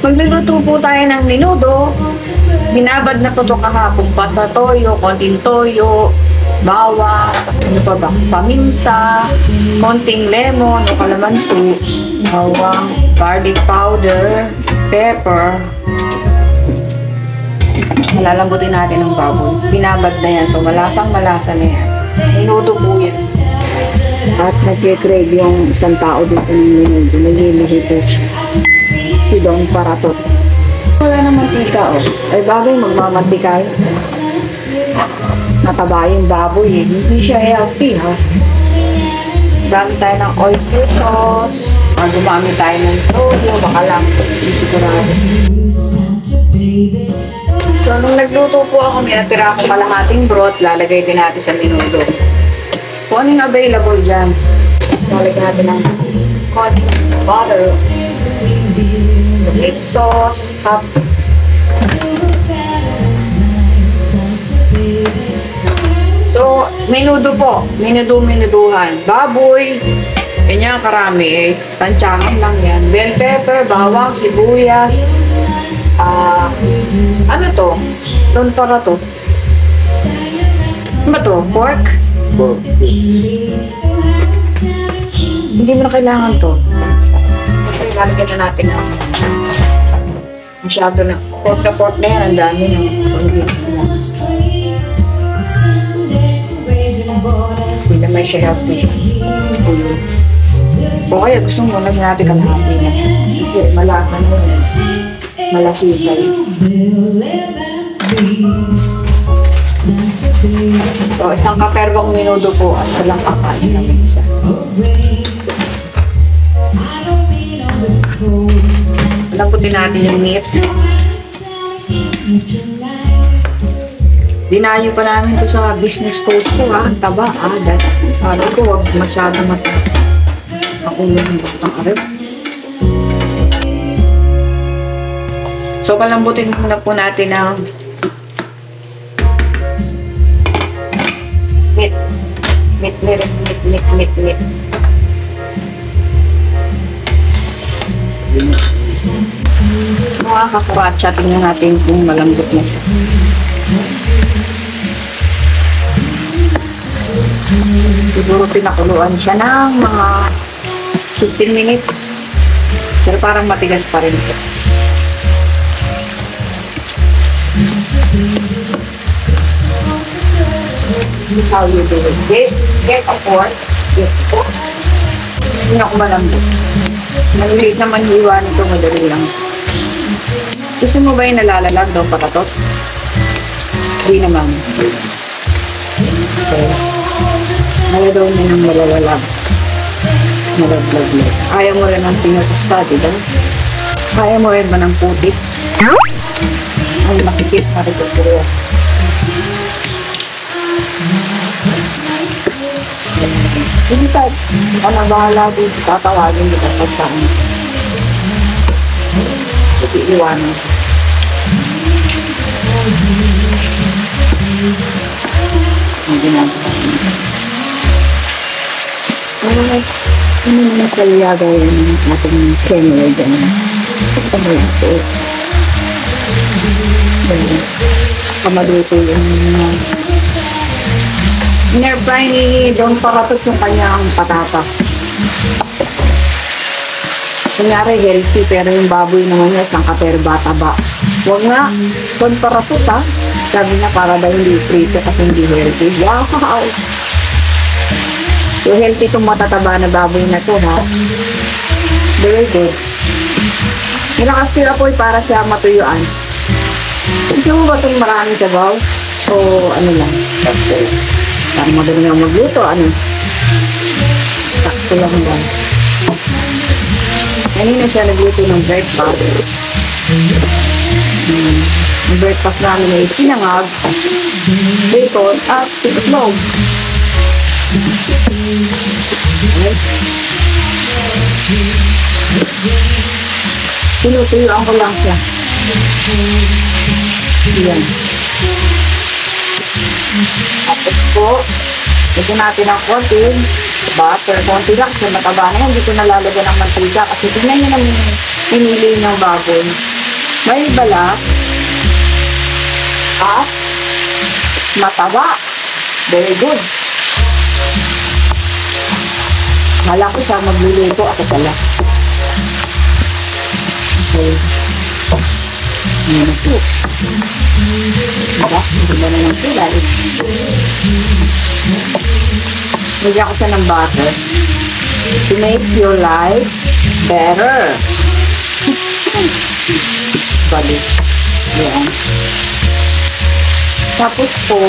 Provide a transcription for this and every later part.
Magluluto po tayo ng menudo. Binabad na po ito kahapon pa sa toyo, konting toyo, bawang, ano pa ba, paminta, konting lemon o kalamansi, bawang, garlic powder, pepper. Malalambutin natin ng baboy. Binabad na yan, so malasang-malasa na yan. Menudo po yan. At nag-crave yung isang tao dito ng menudo. Naglilihi po siya. Si Don Paratot. Wala na mantika, oh. Ay bagay, magmamantika yun. Nataba yung baboy, eh. Hindi siya healthy, ha? Gamit tayo ng oyster sauce. Or gumamit tayo ng toyo, baka lang. Hindi sigurado. So, nung nagluto po ako, may natira akong kalahating broth. Lalagay din natin sa menudo. Kung anong available dyan. Lalagay natin ng konting butter. Tomato sauce, half. So, menudo po. Menuduhan. Baboy. Ganyan karami eh. Tansyahan lang yan. Bell pepper, bawang, sibuyas. Ano to? Don Paratot. Ano ba to? Pork? Pork. Hindi mo na kailangan to. Kasi lalagyan na natin ang masyado na pork na yan. Ang dami ng solid na. Hindi naman siya healthy. O kaya gusto mo, lagyan natin kalahati na. Kasi malasan mo yun. Malasisay. So, isang kaperbong menudo po at walang kakain namin isa. Lamputin natin yung meat. Dinayo pa namin ito sa business coach ko, ha. Ang taba, ha. Sabi ko, huwag masyado mataba. Ako yung baktang arep. So, palambutin muna po natin ang meat. Mga kakuratsa, tingnan natin kung malambot na siya. Siguro pinakuluan siya ng mga 15 minutes. Pero parang matigas pa rin siya. This is how you do it. Get a fork. Get a fork. Hindi ako malambot. Maliliit naman hiwa nito, madali lang. Gusto mo ba yung nalalalag daw patatot? Hindi naman. Okay. Naladaw niya ng malalalag. Malaglag. Ayaw mo rin ng pinutusta, diba? Ayaw mo rin ba ng putik? Ay, masikip na rin ito. Hindi tayo. Ano bahala dito? Tatawagin kita pagkaan. Hindi iwanan. Ang ginagawa. Ano naman kaliyaga yung ating camera dyan. Ano yan po? Kamaluto yung in-airfry ni Don Paratot yung kanyang patatas. Kunyari healthy, pero yung baboy naman niya isang kaperba taba. Huwag nga, Don Paratot, ha? Sabi niya para daw hindi prito kasi hindi healthy. Wow! So healthy itong matataba na baboy na to, ha? Very good. Nilakas ko apoy para siya matuyuan. Gusto mo ba itong maraming sabaw? O ano lang? Parang madali nga magluto, ano? Sakto lang ba? Kanina siya nagluto ng breakfast. Ang breakfast namin ay sinangag, bacon, at itlog. Okay. Tinutuyuan ko lang siya. Yan. Tapos po, lagyan natin ng konting butter. Konti lang, kasi mataba na yan. Hindi ko nalalagyan ng mantika. Kasi tignan nyo naman pinili ng baboy. May balat at mataba. Very good. Hala ko siya magluluto. Ako pala. Okay. Ayan na po. Diba? Diba na lang po dahil. Lagyan ko siya ng butter. To make your life better. Balik. Ayan. Tapos po,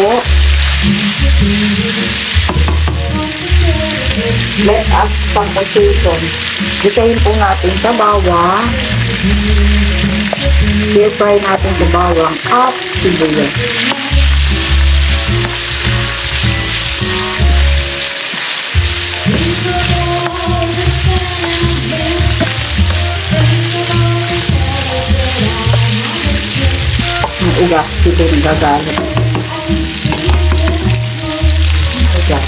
let us pang-occasion. Gisahin po natin sa bawang. Stir-fry natin sa bawang at sibuyas. Ang ugas dito yung gagalit. Ugas.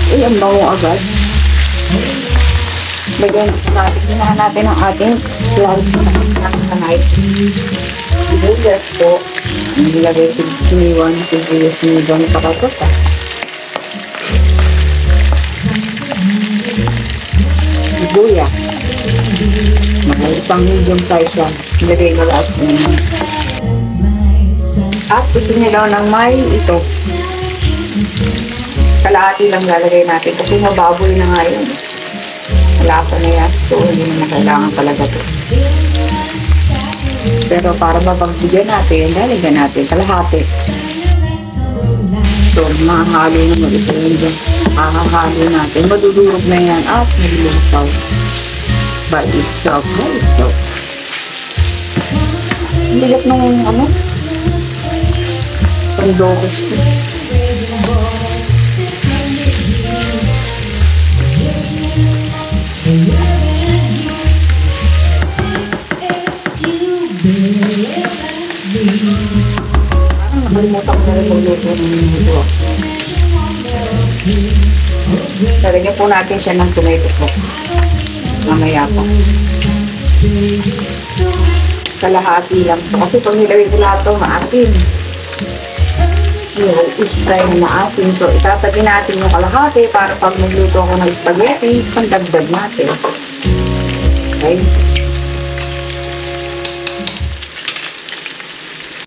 Ay, ang bawo agad. Lagyan natin ang ating rice na kanay. Sibuyas po. Nilagay siniwan, sibuyas, siniwan, pakatuta. Sibuyas. Mga isang medium size yan. Nilagay na lahat. At gusto nilaw ng may ito. Kalahati lang lalagay natin kasi mababoy na nga yun. Malasa na yan. So, hindi na kailangan talaga ito. Pero para mapagbigyan natin, lalagyan natin kalahati. So, mahahalo na mag-isa yun dyan. Mahahalo natin. Madudurog na yan at nilulusaw. By itself. By itself. Hindi gat nung ano? Sandokos ko. Nakalimutan ko na rin magluto ng ito. Lalagyan po natin siya ng tomato po. Mamaya po. Kalahati lang po. Kasi pag nilagay ko lahat ito, maasin. I-fry na maasin. So, itatabi natin yung kalahati para pag magluto ako ng spaghetti, pandagdag natin. Okay.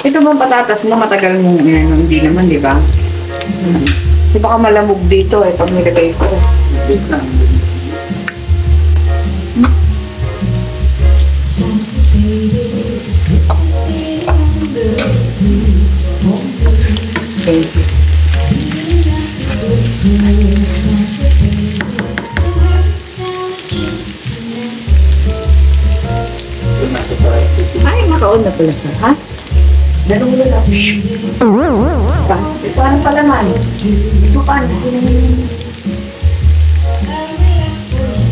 Ito bang patatas mo, matagal mo hindi naman, di ba? Kasi baka malamog dito pag nilagay ko. Thank you. Ay, nakaon na pala siya, ha? Ganun mo lang. Paano pala man? Ito paano?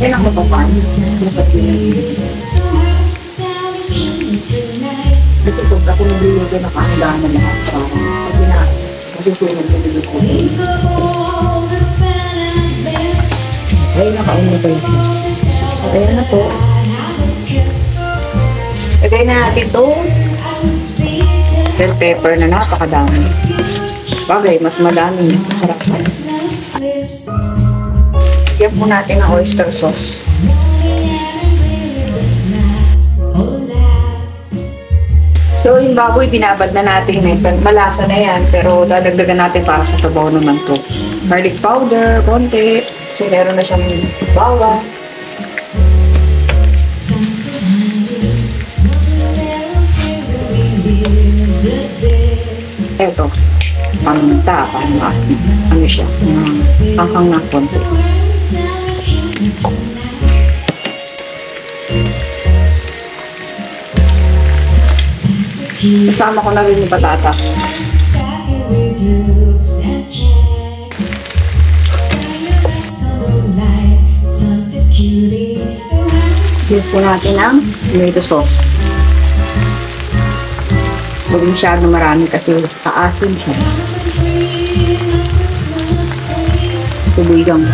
Yan ako pa paano? Kasi kung ako nagluluto na kahandaan na lahat. Kasi sunod na niluluto. Ay, nakaon na pala siya. Ayan na po. Lagay na natin ito. Bell pepper na napakadami. Bagay, mas madami. Masarap. Lagyan po natin ang oyster sauce. So, yung baboy, binabad na natin. Malasa na yan, pero dadagdagan natin para sa sabaw naman to. Garlic powder, konti. Kasi meron na siyang bawang. Eto, paminta, ano siya, panghang na konti. Kasama ko na rin yung patatas. Hit po natin ang tomato sauce. Huwag masyado marami kasi paasim siya. Tubigang.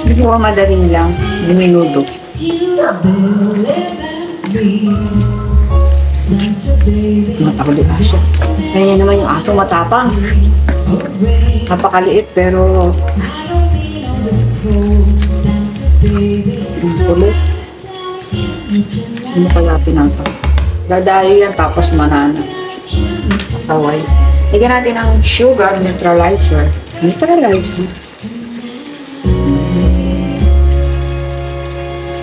Hindi po madaling lang. Minuto. Matakot yung aso. Kaya naman yung aso matapang. Napakaliit pero kulit. Ano kaya pinatang? Dadayo yan tapos manana. Saway. Lagyan natin ang sugar neutralizer. Neutralizer.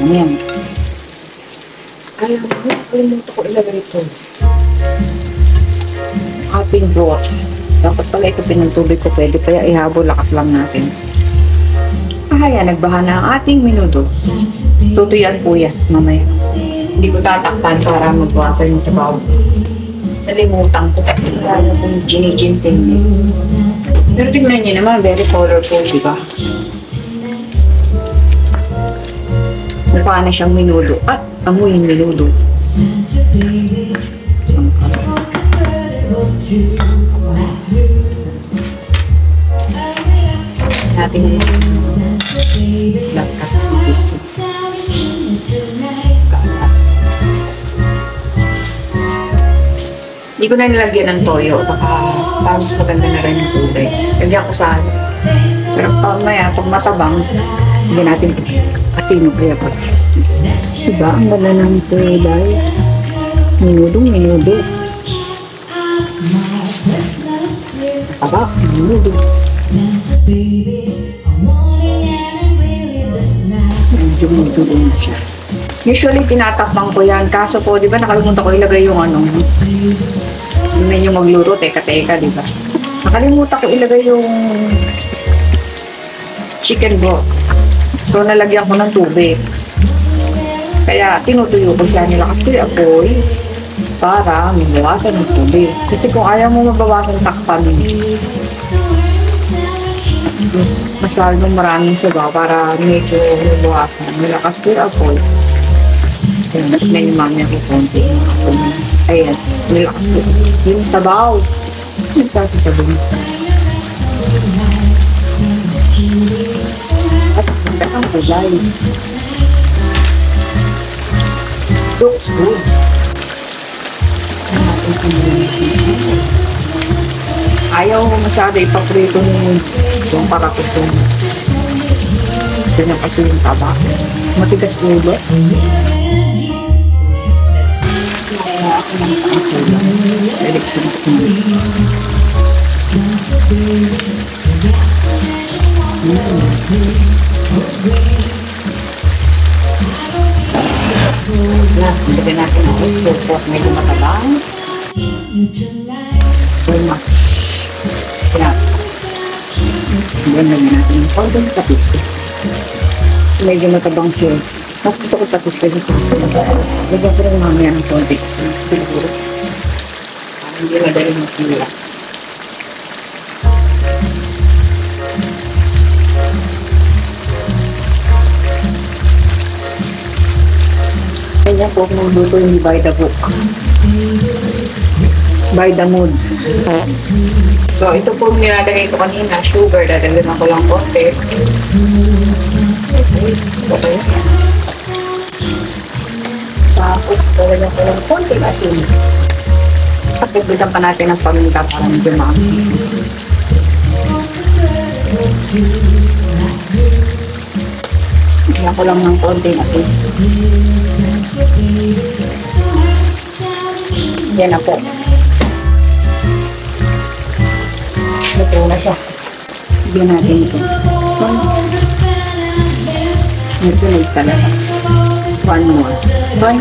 Ayan. Alam mo, kalimutan ko ilagay ito. Ating broth. Dapat pala ito pinagtubig ko. Pwede pa yan ihabol. Lakas lang natin. Ayan, nagbaha na ang ating minuto. Tutuyan po yan mamaya. Hindi ko tatakpan para magbawasan yung sabaw. Nalimutan ko kasi wala na kung ginigintin niya. Pero tingnan niyo naman, very colorful, di ba? Nagbaha na siyang minuto. At amoy yung minuto. Sangka. Natin black cat biscuit. Hindi ko na nilagyan ng toyo. Baka parang mas maganda na rin yung kulay. Lagyan ko sa ano. Pero maya, pag masabang, hindi natin asino kaya pa. Diba? Ang ganda ng kulay. Minudo. Aba, minudo. Medyo na siya. Usually, tinatakbang ko yan. Kaso po, di ba, nakalimutan ko ilagay yung ano. Hindi nyo magluto, teka, di ba? Nakalimutan ko ilagay yung chicken broth. So, nalagyan ko ng tubig. Kaya, tinutuyo ko siya. Nilakas ko yung apoy para mabawasan ng tubig. Kasi kung ayaw mo mabawasan, takpan masyadong maraming sabaw para medyo mabawasan. Nilakas ko yung apoy. Ayan, may mamaya ko konti. Ayan, nilakas ko. Yung sabaw. Nagsasasabaw. At ang kulay. Looks good. Ayaw mo masyado ipaprito yung parakutong. Gusto niya kasi yung taba. Matigas ulo. Kaya ako nang pangkulang. Election ako. Lagyan natin ang oyster sauce. Medyo matabang. So much. Kaya, lagyan natin yung konting patis. Medyo matabang siya. Mas gusto ko patis kasi sa lagyan ko rin mamaya ng konti. Siguro. Hindi madaling masila. Kanya po kung luto yung by the book. By the mood. So, ito po nilalagay ko kanina. Sugar. Dadagdagan ko lang konti. Okay. Tapos, dadagdagan ko lang konti asin. Pagdagdagan pa natin ng paminta para medyo makakita. Lagyan ko lang ng konting asin. Yan na po. Ito na siya. Bigyan natin ito. Ito na talaga. One more. One.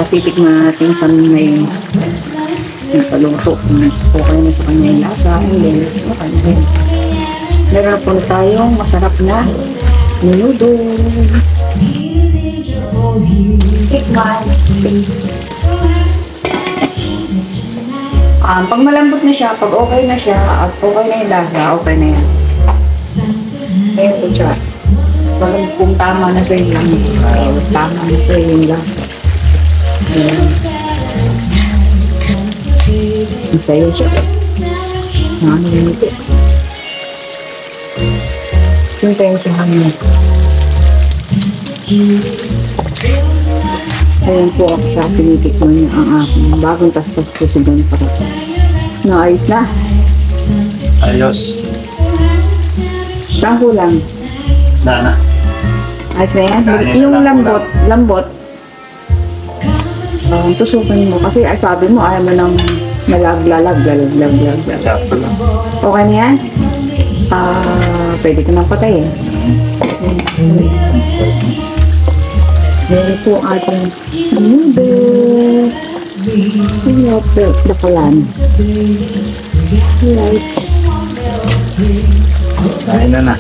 titikman natin sa may paluto. Okay na sa kanya yung lasa. Okay na. Meron po tayong masarap na menudo. Tikman. Pag malambot na siya, pag okay na siya, at okay na yung lasa, okay na yan. Ayun po siya. Kung tama na sa yung tama na sa yung lasa. Ayan. Masaya siya. Nakakalimutin ito. Sintensyahan mo. Ayan po ako siya. Pinitikman niya ang aking bagong tastas po si Don para. Naayos na. Ayos. Saan kulang? Dana. Ayos na yan? Yung lambot. Tusukin mo. Kasi sabi mo, ayaw mo nang malaglalag. Sakto lang. Okay na yan? Pwede ka nang patayin. Meron po ating menudo. Dapalan. Right. Kain na na.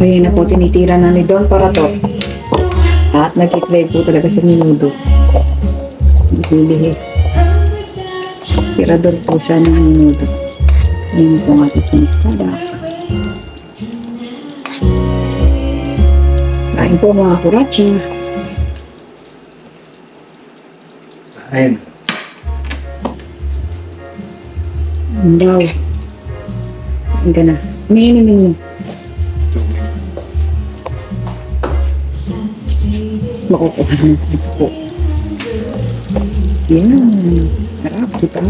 Ayun na po, tinitira na ni Don para to. At nag-crave po talaga sa menudo. Nagbibigay. Tirador po siya ng menudo. Ayun po ang ating sinistada. Kain po mga kurachi. Kain. Ang daw. Kain ka na. Umiinimin mo. Makukuha na ito po. Yan. Sarap, diba?